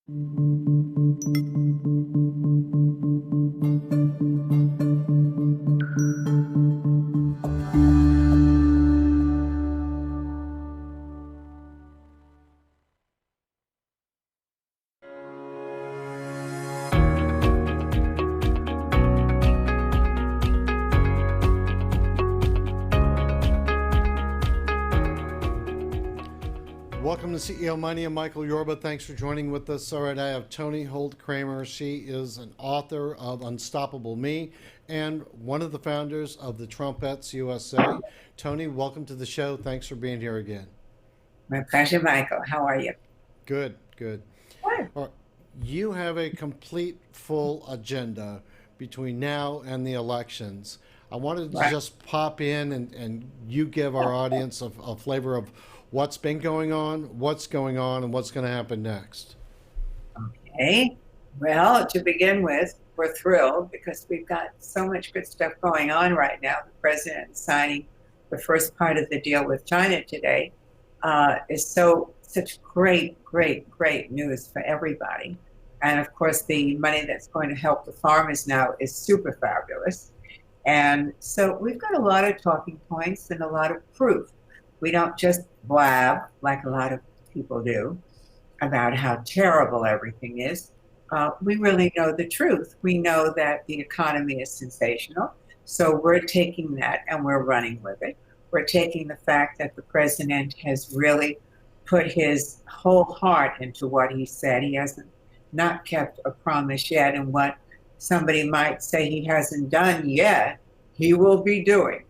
Welcome to CEO Money. I'm Michael Yorba. Thanks for joining with us. All right, I have Toni Holt Kramer. She is an author of Unstoppable Me and one of the founders of the Trumpettes USA. Toni, welcome to the show. Thanks for being here again. My pleasure, Michael. How are you? Good, good. Good. All right. You have a complete full agenda between now and the elections. I wanted to just pop in and you give our audience a flavor of what's been going on, and what's going to happen next. Okay. Well, to begin with, we're thrilled because we've got so much good stuff going on right now. The president signing the first part of the deal with China today is such great news for everybody. And of course, the money that's going to help the farmers now is super fabulous. And so we've got a lot of talking points and a lot of proof. We don't just blab like a lot of people do about how terrible everything is. We really know the truth. We know that the economy is sensational. So we're taking that and we're running with it. We're taking the fact that the president has really put his whole heart into what he said. He hasn't not kept a promise yet, and what somebody might say he hasn't done yet, he will be doing.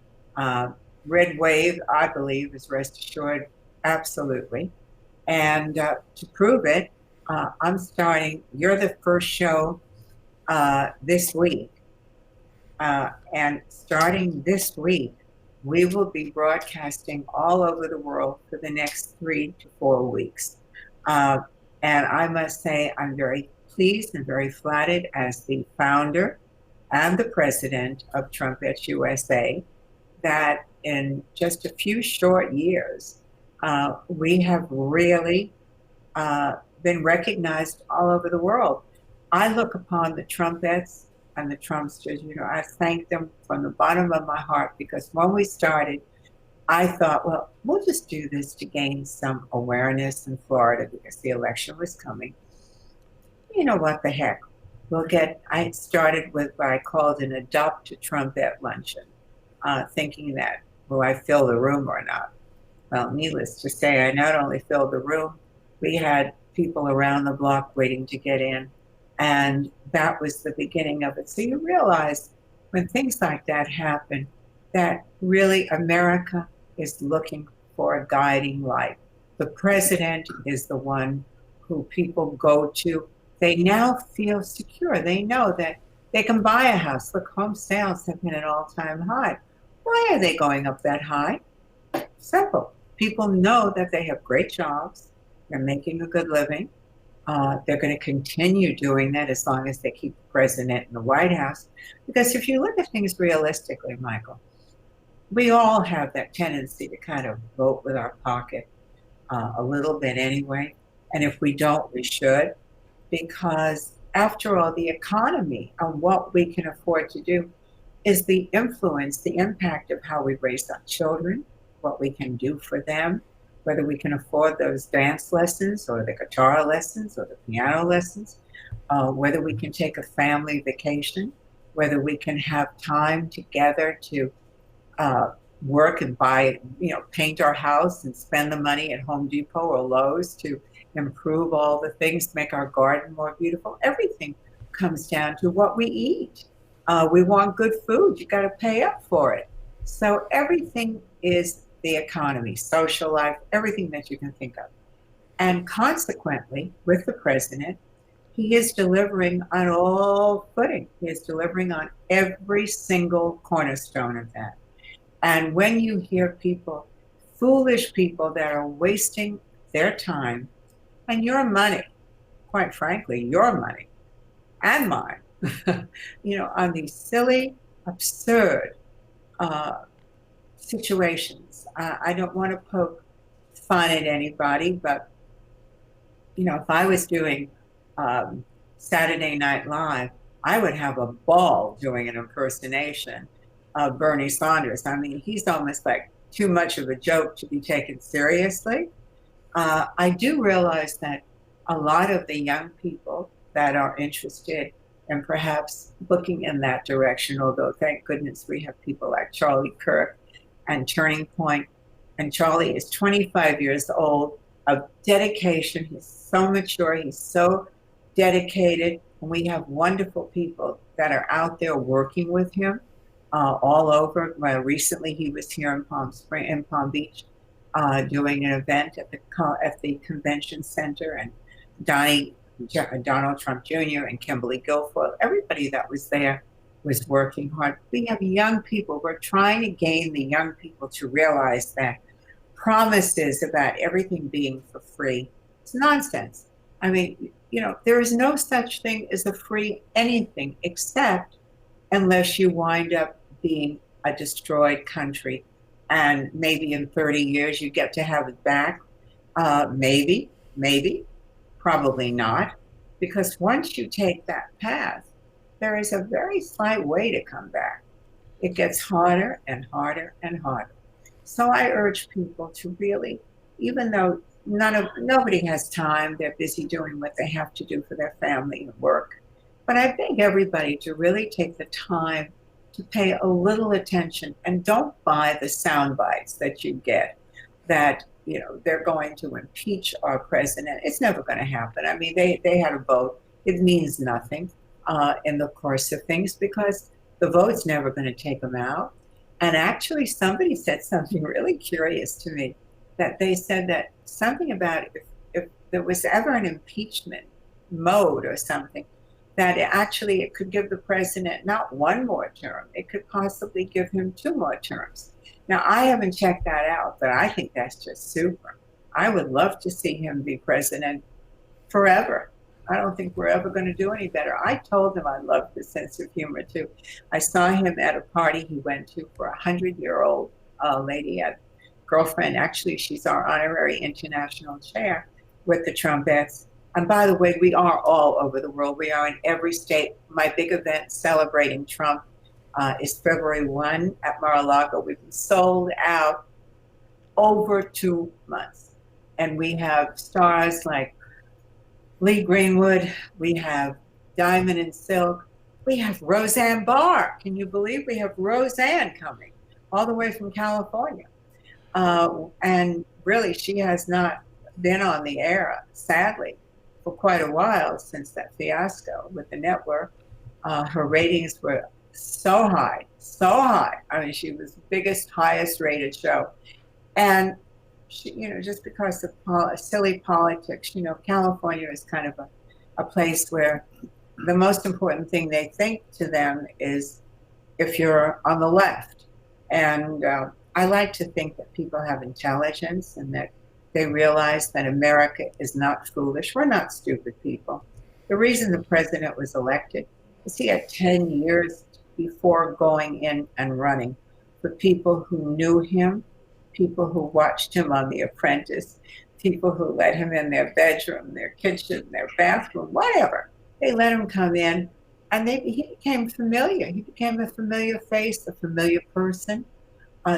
Red wave, I believe, is rest assured, absolutely. And to prove it, I'm starting, you're the first show this week. And starting this week, we will be broadcasting all over the world for the next 3 to 4 weeks. And I must say, I'm very pleased and very flattered as the founder and the president of Trumpettes USA that in just a few short years, we have really been recognized all over the world. I look upon the Trumpettes and the Trumpsters, I thank them from the bottom of my heart, because when we started, I thought, well, we'll just do this to gain some awareness in Florida because the election was coming. You know what the heck? I started with what I called an adopt a Trumpette luncheon, thinking that, will I fill the room or not? Well, needless to say, I not only filled the room, we had people around the block waiting to get in. And that was the beginning of it. So you realize when things like that happen, that really America is looking for a guiding light. The president is the one who people go to. They now feel secure. They know that they can buy a house. Look, home sales have been at an all-time high. Why are they going up that high? Simple. People know that they have great jobs. They're making a good living. They're going to continue doing that as long as they keep the president in the White House. Because if you look at things realistically, Michael, we all have that tendency to kind of vote with our pocket a little bit anyway. And if we don't, we should. Because after all, the economy and what we can afford to do is the influence, the impact of how we raise our children, what we can do for them, whether we can afford those dance lessons or the guitar lessons or the piano lessons, whether we can take a family vacation, whether we can have time together to work and buy, paint our house and spend the money at Home Depot or Lowe's to improve all the things, make our garden more beautiful. Everything comes down to what we eat. We want good food. You got to pay up for it. So everything is the economy, social life, everything that you can think of. And consequently, with the president, he is delivering on all footing. He is delivering on every single cornerstone of that. And when you hear people, foolish people that are wasting their time and your money, quite frankly, your money and mine, on these silly, absurd situations. I don't want to poke fun at anybody, but if I was doing Saturday Night Live, I would have a ball doing an impersonation of Bernie Sanders. I mean, he's almost like too much of a joke to be taken seriously. I do realize that a lot of the young people that are interested in perhaps looking in that direction, although thank goodness we have people like Charlie Kirk and Turning Point. And Charlie is 25 years old, of dedication. He's so mature, he's so dedicated. And we have wonderful people that are out there working with him all over. Well, recently he was here in Palm Beach, doing an event at the convention center, and Donald Trump Jr. and Kimberly Guilfoyle, everybody that was there was working hard. We have young people. We're trying to gain the young people to realize that promises about everything being for free, it's nonsense. I mean, there is no such thing as a free anything, except unless you wind up being a destroyed country. And maybe in 30 years you get to have it back. Maybe, probably not. Because once you take that path, there is a very slight way to come back. It gets harder and harder and harder. So I urge people to really, even though nobody has time, they're busy doing what they have to do for their family and work. But I beg everybody to really take the time to pay a little attention, and don't buy the sound bites that you get that, they're going to impeach our president. It's never going to happen. I mean, they had a vote. It means nothing in the course of things, because the vote's never going to take them out. And actually, somebody said something really curious to me, that they said that something about if there was ever an impeachment mode or something, that it could give the president not one more term, it could possibly give him 2 more terms. Now, I haven't checked that out, but I think that's just super. I would love to see him be president forever. I don't think we're ever going to do any better. I told him I loved his sense of humor, too. I saw him at a party he went to for a 100-year-old lady, a girlfriend. Actually, she's our honorary international chair with the Trumpettes. And by the way, we are all over the world. We are in every state. My big event celebrating Trump is February 1 at Mar-a-Lago. We've been sold out over 2 months. And we have stars like Lee Greenwood. We have Diamond and Silk. We have Roseanne Barr. Can you believe we have Roseanne coming all the way from California? And really, she has not been on the air, sadly, for quite a while since that fiasco with the network. Her ratings were so high. I mean, she was the biggest, highest rated show. And she, just because of silly politics, California is kind of a place where the most important thing they think to them is if you're on the left. And I like to think that people have intelligence and that they realize that America is not foolish. We're not stupid people. The reason the president was elected is he had 10 years before going in and running for people who knew him, people who watched him on The Apprentice, people who let him in their bedroom, their kitchen, their bathroom, whatever. They let him come in, and he became familiar. He became a familiar face, a familiar person,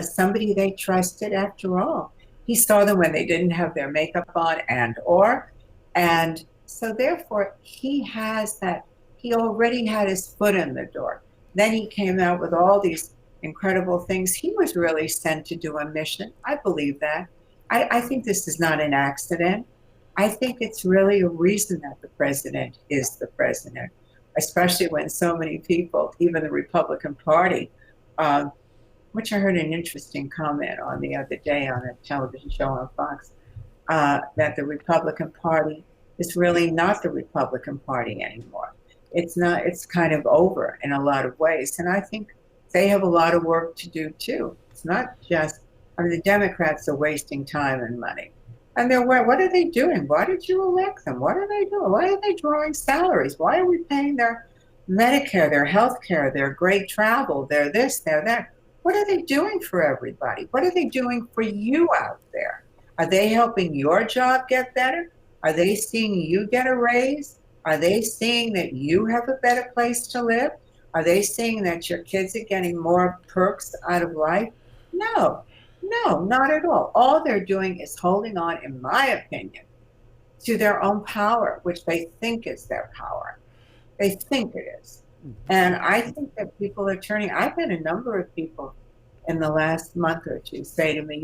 somebody they trusted after all. He saw them when they didn't have their makeup on and so therefore he already had his foot in the door. Then he came out with all these incredible things. He was really sent to do a mission. I believe that. I think this is not an accident. I think it's really a reason that the president is the president, especially when so many people, even the Republican Party, which I heard an interesting comment on the other day on a television show on Fox, that the Republican Party is really not the Republican Party anymore. It's not. It's kind of over in a lot of ways. And I think they have a lot of work to do, too. It's not just, the Democrats are wasting time and money. And what are they doing? Why did you elect them? What are they doing? Why are they drawing salaries? Why are we paying their Medicare, their health care, their great travel, their this, their that? What are they doing for everybody? What are they doing for you out there? Are they helping your job get better? Are they seeing you get a raise? Are they seeing that you have a better place to live? Are they seeing that your kids are getting more perks out of life? No, no, not at all. All they're doing is holding on, in my opinion, to their own power, which they think is their power. They think it is. And I think that people are turning. I've had a number of people in the last month or two say to me,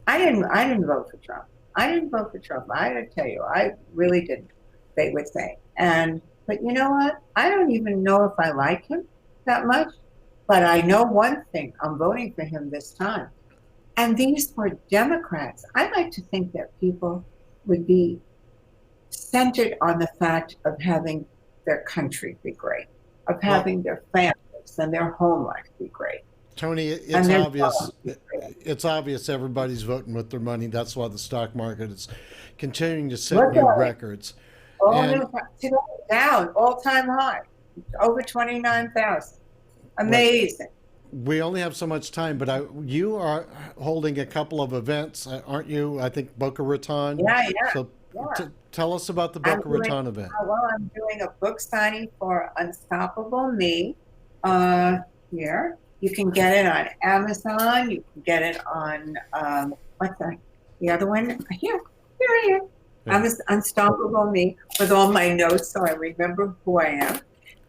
I didn't vote for Trump. I didn't vote for Trump. I gotta tell you, I really didn't, they would say. But you know what? I don't even know if I like him that much. But I know one thing, I'm voting for him this time. And these were Democrats. I like to think that people would be centered on the fact of having their country be great, of having their families and their home life be great. Tony, it's obvious. It's obvious everybody's voting with their money. That's why the stock market is continuing to set new records. Today down, all-time high, over 29,000. Amazing. We only have so much time, but you are holding a couple of events, aren't you? I think Boca Raton. Yeah. So tell us about the Boca Raton event. Well, I'm doing a book signing for Unstoppable Me here. You can get it on Amazon. You can get it on, what's the other one? Here. Yeah. Unstoppable Me, with all my notes so I remember who I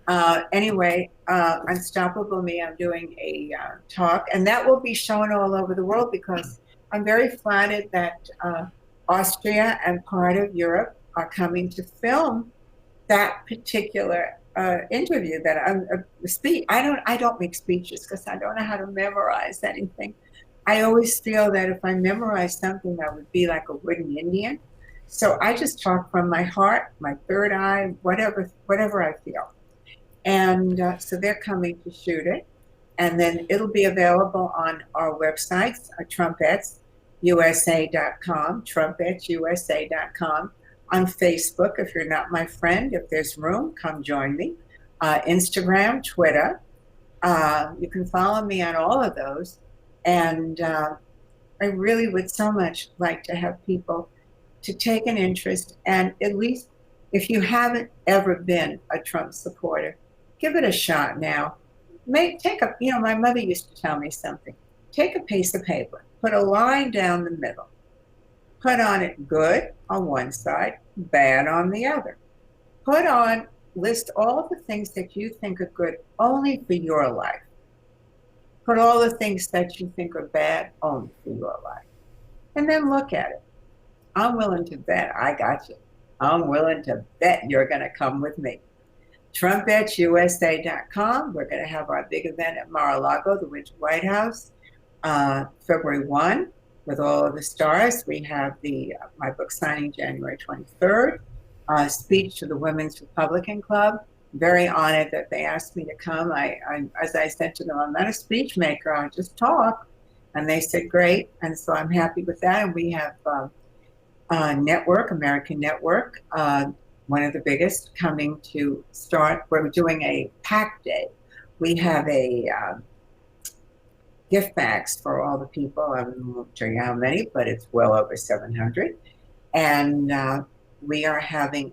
am. Anyway, Unstoppable Me, I'm doing a talk, and that will be shown all over the world because I'm very flattered that Austria and part of Europe are coming to film that particular interview that I'm speak. I don't make speeches because I don't know how to memorize anything. I always feel that if I memorize something, I would be like a wooden Indian. So I just talk from my heart, my third eye, whatever I feel. And so they're coming to shoot it. And then it'll be available on our websites, trumpetsusa.com, trumpetsusa.com, on Facebook. If you're not my friend, if there's room, come join me. Instagram, Twitter. You can follow me on all of those. And I really would so much like to have people to take an interest, and at least if you haven't ever been a Trump supporter, give it a shot now. My mother used to tell me something. Take a piece of paper, put a line down the middle, put on it good on one side, bad on the other. List all the things that you think are good only for your life. Put all the things that you think are bad only for your life. And then look at it. I'm willing to bet I got you. I'm willing to bet you're going to come with me. trumpetsusa.com. We're going to have our big event at Mar-a-Lago, the Winter White House, February 1, with all of the stars. We have my book signing January 23rd, speech to the Women's Republican Club. Very honored that they asked me to come. As I said to them, I'm not a speech maker. I just talk. And they said, great. And so I'm happy with that. And we have American Network, one of the biggest, coming to start. We're doing a pack day. We have a gift bags for all the people. I won't tell you how many, but it's well over 700. And we are having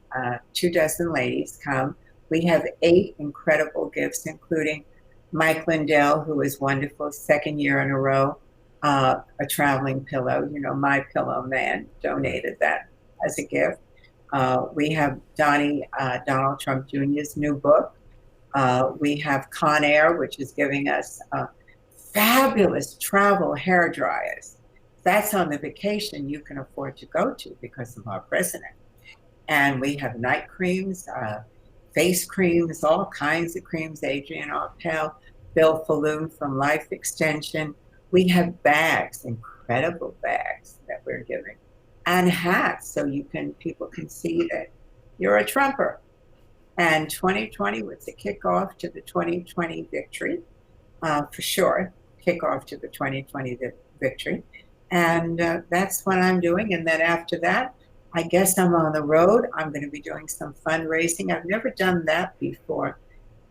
24 ladies come. We have 8 incredible gifts, including Mike Lindell, who is wonderful, second year in a row. A traveling pillow. My pillow man donated that as a gift. We have Donald Trump Jr.'s new book. We have Con Air, which is giving us fabulous travel hair dryers. That's on the vacation you can afford to go to because of our president. And we have night creams, face creams, all kinds of creams. Adrienne Arpel, Bill Falloon from Life Extension. We have bags, incredible bags that we're giving, and hats so people can see that you're a Trumper. And 2020 was the kickoff to the 2020 victory, for sure, kickoff to the 2020 victory. And that's what I'm doing. And then after that, I guess I'm on the road. I'm going to be doing some fundraising. I've never done that before,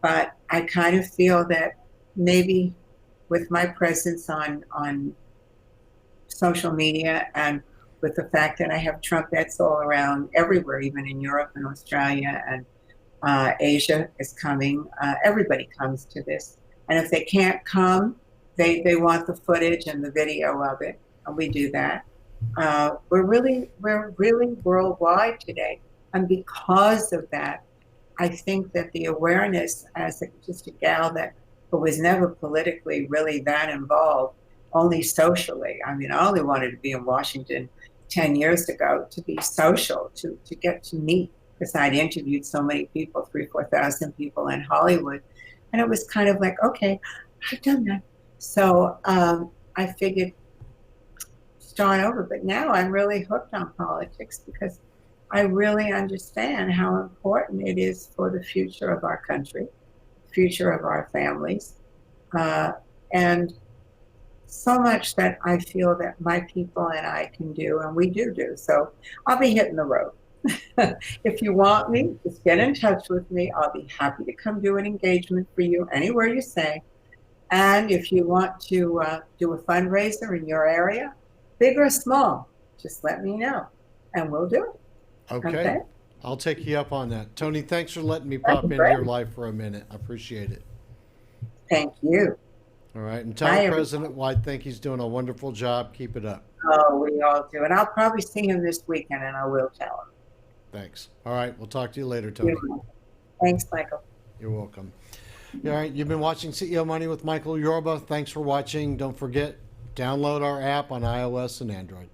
but I kind of feel that maybe with my presence on social media and with the fact that I have trumpets all around everywhere, even in Europe and Australia, and Asia is coming. Everybody comes to this. And if they can't come, they want the footage and the video of it, and we do that. We're really worldwide today. And because of that, I think that the awareness as just a gal that was never politically really that involved, only socially. I mean, I only wanted to be in Washington 10 years ago to be social, to get to meet, because I'd interviewed so many people, 4,000 people in Hollywood. And it was kind of like, okay, I've done that. So I figured start over. But now I'm really hooked on politics because I really understand how important it is for the future of our country, future of our families, and so much that I feel that my people and I can do, and we do. So I'll be hitting the road. If you want me, just get in touch with me. I'll be happy to come do an engagement for you anywhere you say. And if you want to do a fundraiser in your area, big or small, just let me know and we'll do it. Okay. I'll take you up on that. Toni, thanks for letting me pop into your life for a minute. I appreciate it. Thank you. All right. And tell President White, think he's doing a wonderful job. Keep it up. Oh, we all do. And I'll probably see him this weekend and I will tell him. Thanks. All right. We'll talk to you later, Toni. Thanks, Michael. You're welcome. All right. You've been watching CEO Money with Michael Yorba. Thanks for watching. Don't forget, download our app on iOS and Android.